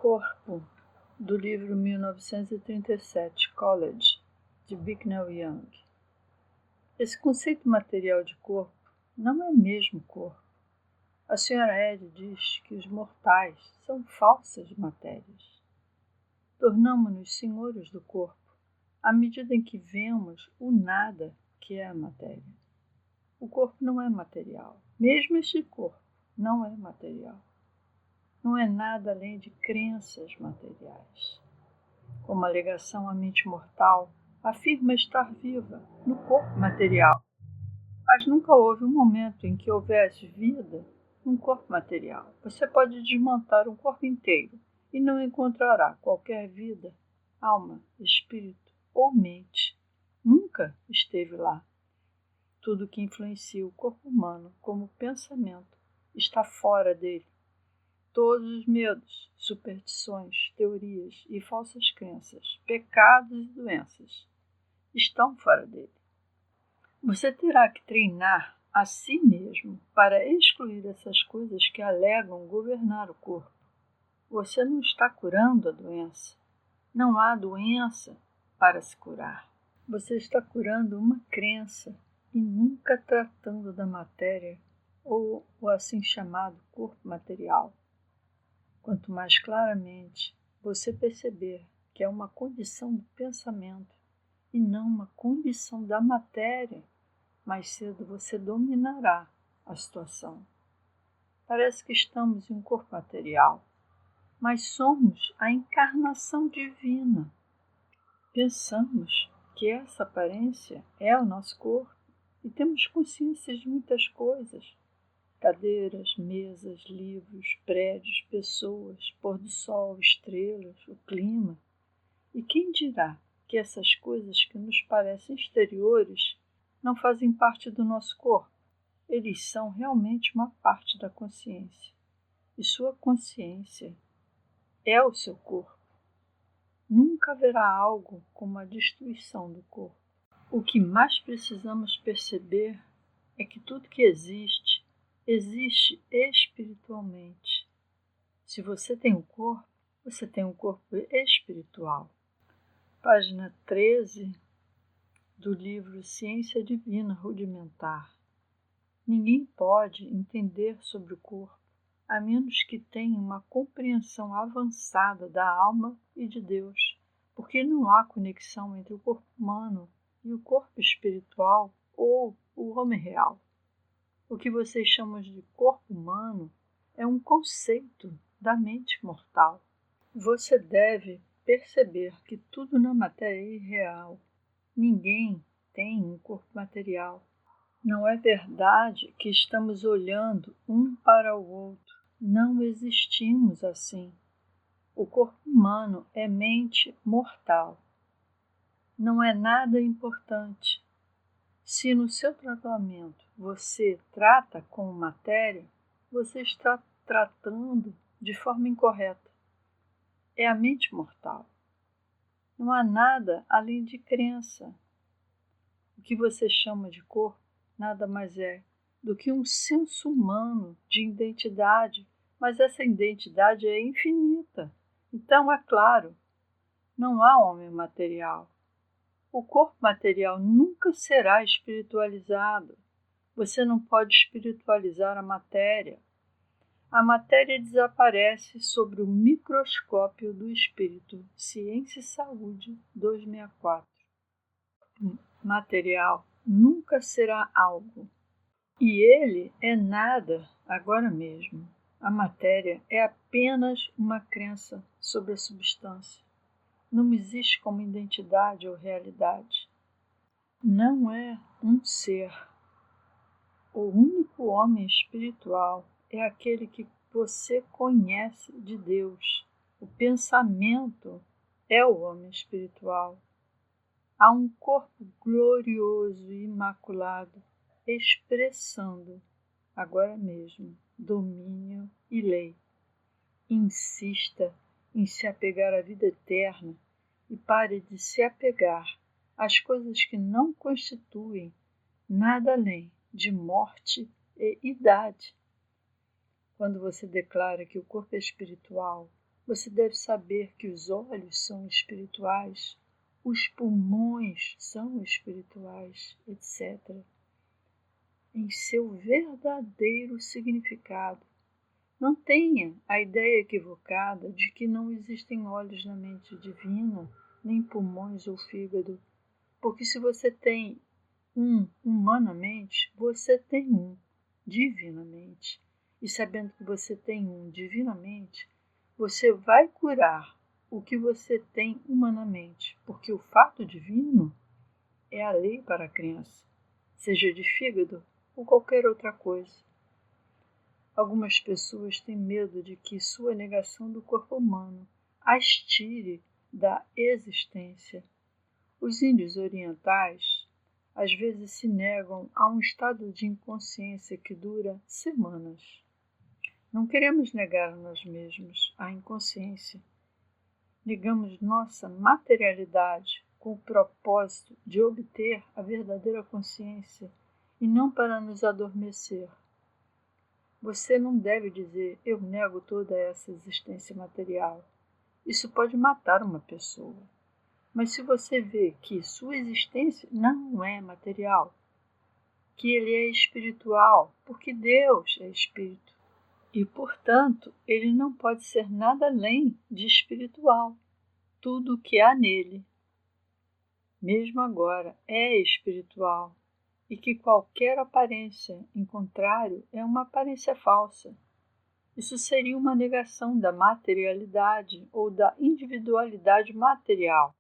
Corpo, do livro 1937, College, de Bicknell Young. Esse conceito material de corpo não é mesmo corpo. A Sra. Ed diz que os mortais são falsas matérias. Tornamo-nos senhores do corpo à medida em que vemos o nada que é a matéria. O corpo não é material. Mesmo este corpo não é material. Não é nada além de crenças materiais. Como alegação, a mente mortal afirma estar viva no corpo material. Mas nunca houve um momento em que houvesse vida num corpo material. Você pode desmontar um corpo inteiro e não encontrará qualquer vida, alma, espírito ou mente. Nunca esteve lá. Tudo que influencia o corpo humano como pensamento está fora dele. Todos os medos, superstições, teorias e falsas crenças, pecados e doenças estão fora dele. Você terá que treinar a si mesmo para excluir essas coisas que alegam governar o corpo. Você não está curando a doença. Não há doença para se curar. Você está curando uma crença e nunca tratando da matéria ou o assim chamado corpo material. Quanto mais claramente você perceber que é uma condição do pensamento e não uma condição da matéria, mais cedo você dominará a situação. Parece que estamos em um corpo material, mas somos a encarnação divina. Pensamos que essa aparência é o nosso corpo e temos consciência de muitas coisas. Cadeiras, mesas, livros, prédios, pessoas, pôr do sol, estrelas, o clima. E quem dirá que essas coisas que nos parecem exteriores não fazem parte do nosso corpo? Eles são realmente uma parte da consciência. E sua consciência é o seu corpo. Nunca haverá algo como a destruição do corpo. O que mais precisamos perceber é que tudo que existe espiritualmente. Se você tem um corpo, você tem um corpo espiritual. Página 13 do livro Ciência Divina Rudimentar. Ninguém pode entender sobre o corpo a menos que tenha uma compreensão avançada da alma e de Deus, porque não há conexão entre o corpo humano e o corpo espiritual ou o homem real. O que vocês chamam de corpo humano é um conceito da mente mortal. Você deve perceber que tudo na matéria é irreal. Ninguém tem um corpo material. Não é verdade que estamos olhando um para o outro. Não existimos assim. O corpo humano é mente mortal. Não é nada importante. Se no seu tratamento você trata com matéria, você está tratando de forma incorreta. É a mente mortal. Não há nada além de crença. O que você chama de corpo nada mais é do que um senso humano de identidade, mas essa identidade é infinita. Então, é claro, não há homem material. O corpo material nunca será espiritualizado. Você não pode espiritualizar a matéria. A matéria desaparece sobre o microscópio do espírito. Ciência e Saúde, 264. Material nunca será algo. E ele é nada agora mesmo. A matéria é apenas uma crença sobre a substância. Não existe como identidade ou realidade. Não é um ser. O único homem espiritual é aquele que você conhece de Deus. O pensamento é o homem espiritual. Há um corpo glorioso e imaculado, expressando, agora mesmo, domínio e lei. Insista em se apegar à vida eterna e pare de se apegar às coisas que não constituem nada além de morte e idade. Quando você declara que o corpo é espiritual, Você deve saber que os olhos são espirituais, os pulmões são espirituais, etc., em seu verdadeiro significado. Não tenha a ideia equivocada de que não existem olhos na mente divina, nem pulmões ou fígado, porque se você tem um humanamente, você tem um divinamente. E sabendo que você tem um divinamente, você vai curar o que você tem humanamente, porque o fato divino é a lei para a criança, seja de fígado ou qualquer outra coisa. Algumas pessoas têm medo de que sua negação do corpo humano as tire da existência. Os índios orientais às vezes se negam a um estado de inconsciência que dura semanas. Não queremos negar a nós mesmos a inconsciência. Negamos nossa materialidade com o propósito de obter a verdadeira consciência e não para nos adormecer. Você não deve dizer, eu nego toda essa existência material. Isso pode matar uma pessoa. Mas se você vê que sua existência não é material, que ele é espiritual, porque Deus é espírito, e, portanto, ele não pode ser nada além de espiritual. Tudo o que há nele, mesmo agora, é espiritual, e que qualquer aparência em contrário é uma aparência falsa. Isso seria uma negação da materialidade ou da individualidade material.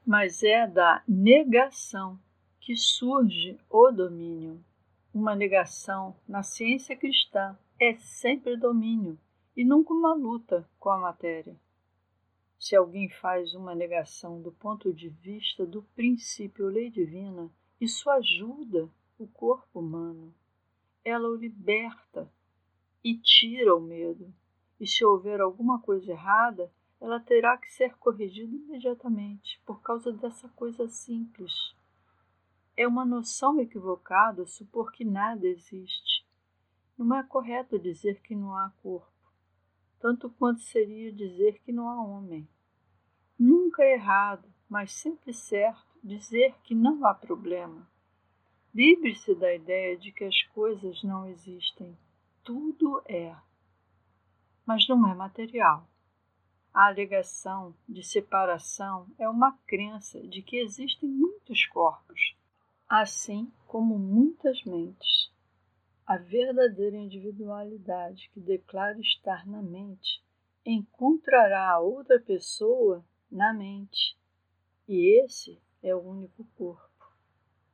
Mas é da negação que surge o domínio. Uma negação na ciência cristã é sempre domínio e nunca uma luta com a matéria. Se alguém faz uma negação do ponto de vista do princípio lei divina, isso ajuda o corpo humano. Ela o liberta e tira o medo. E se houver alguma coisa errada, ela terá que ser corrigida imediatamente, por causa dessa coisa simples. É uma noção equivocada supor que nada existe. Não é correto dizer que não há corpo, tanto quanto seria dizer que não há homem. Nunca é errado, mas sempre certo, dizer que não há problema. Livre-se da ideia de que as coisas não existem. Tudo é, mas não é material. A alegação de separação é uma crença de que existem muitos corpos, assim como muitas mentes. A verdadeira individualidade que declara estar na mente encontrará a outra pessoa na mente, e esse é o único corpo.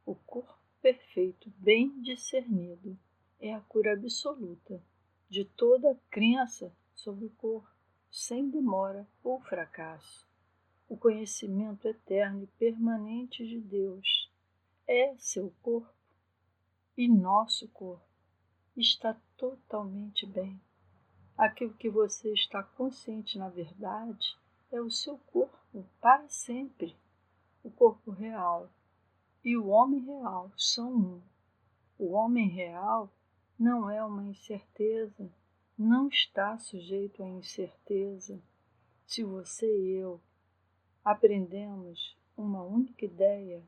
O corpo perfeito, bem discernido, é a cura absoluta de toda crença sobre o corpo, sem demora ou fracasso. O conhecimento eterno e permanente de Deus é seu corpo, e nosso corpo está totalmente bem. Aquilo que você está consciente na verdade é o seu corpo para sempre. O corpo real e o homem real são um. O homem real não é uma incerteza, não está sujeito à incerteza. Se você e eu aprendemos uma única ideia,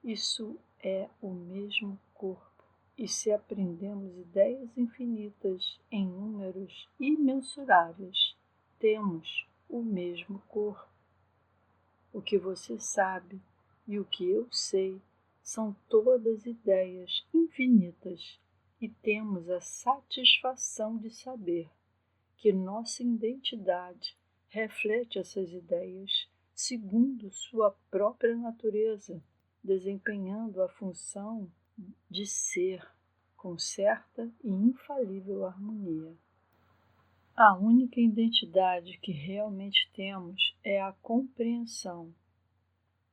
isso é o mesmo corpo. E se aprendemos ideias infinitas em números imensuráveis, temos o mesmo corpo. O que você sabe e o que eu sei são todas ideias infinitas, e temos a satisfação de saber que nossa identidade reflete essas ideias segundo sua própria natureza, desempenhando a função de ser com certa e infalível harmonia. A única identidade que realmente temos é a compreensão,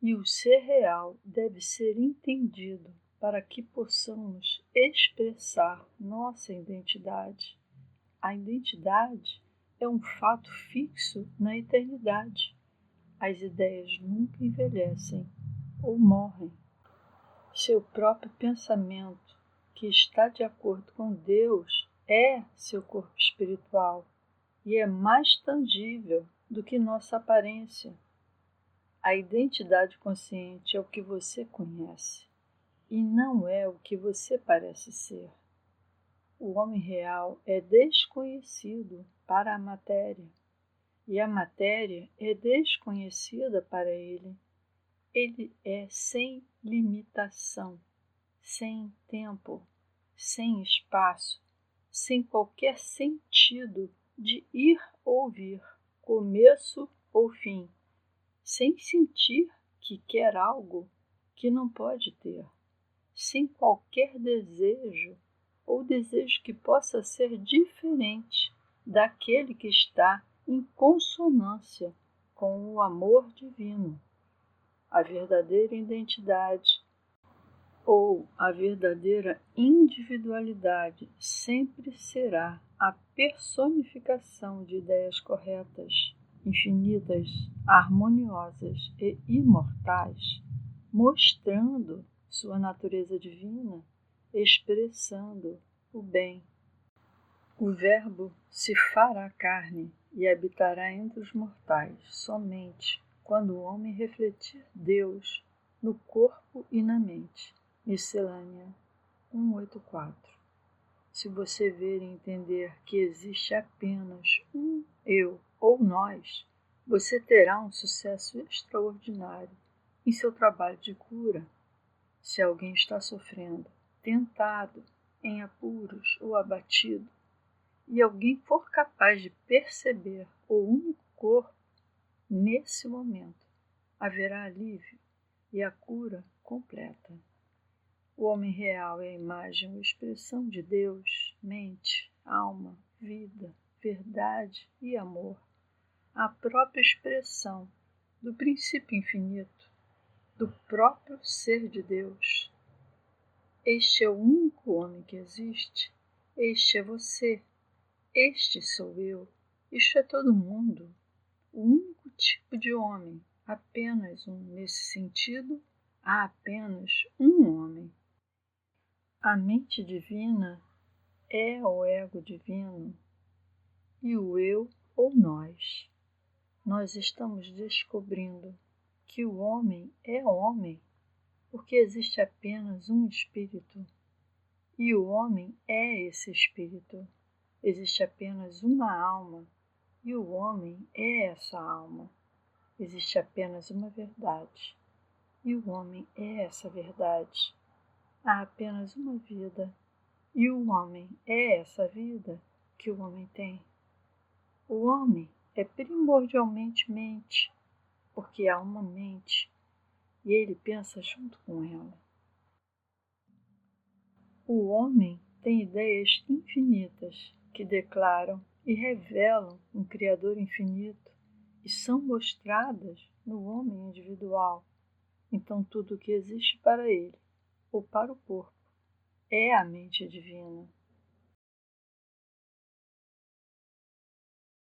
e o ser real deve ser entendido para que possamos expressar nossa identidade. A identidade é um fato fixo na eternidade. As ideias nunca envelhecem ou morrem. Seu próprio pensamento, que está de acordo com Deus, é seu corpo espiritual, e é mais tangível do que nossa aparência. A identidade consciente é o que você conhece e não é o que você parece ser. O homem real é desconhecido para a matéria e a matéria é desconhecida para ele. Ele é sem limitação, sem tempo, sem espaço, sem qualquer sentido de ir ou vir, começo ou fim, sem sentir que quer algo que não pode ter, sem qualquer desejo ou desejo que possa ser diferente daquele que está em consonância com o amor divino. A verdadeira identidade ou a verdadeira individualidade sempre será a personificação de ideias corretas, infinitas, harmoniosas e imortais, mostrando sua natureza divina, expressando o bem. O Verbo se fará carne e habitará entre os mortais somente quando o homem refletir Deus no corpo e na mente. Miscelânea 184. Se você ver e entender que existe apenas um eu ou nós, você terá um sucesso extraordinário em seu trabalho de cura. Se alguém está sofrendo, tentado, em apuros ou abatido, e alguém for capaz de perceber o único corpo, nesse momento haverá alívio e a cura completa. O homem real é a imagem ou expressão de Deus, mente, alma, vida, verdade e amor, a própria expressão do princípio infinito, do próprio ser de Deus. Este é o único homem que existe, este é você. Este sou eu, isto é todo mundo, o único tipo de homem, apenas um. Nesse sentido, há apenas um homem. A mente divina é o ego divino e o eu ou nós. Nós estamos descobrindo que o homem é homem porque existe apenas um espírito e o homem é esse espírito. Existe apenas uma alma, e o homem é essa alma. Existe apenas uma verdade, e o homem é essa verdade. Há apenas uma vida, e o homem é essa vida que o homem tem. O homem é primordialmente mente, porque há uma mente, e ele pensa junto com ela. O homem tem ideias infinitas que declaram e revelam um Criador infinito e são mostradas no homem individual. Então tudo o que existe para ele ou para o corpo é a mente divina.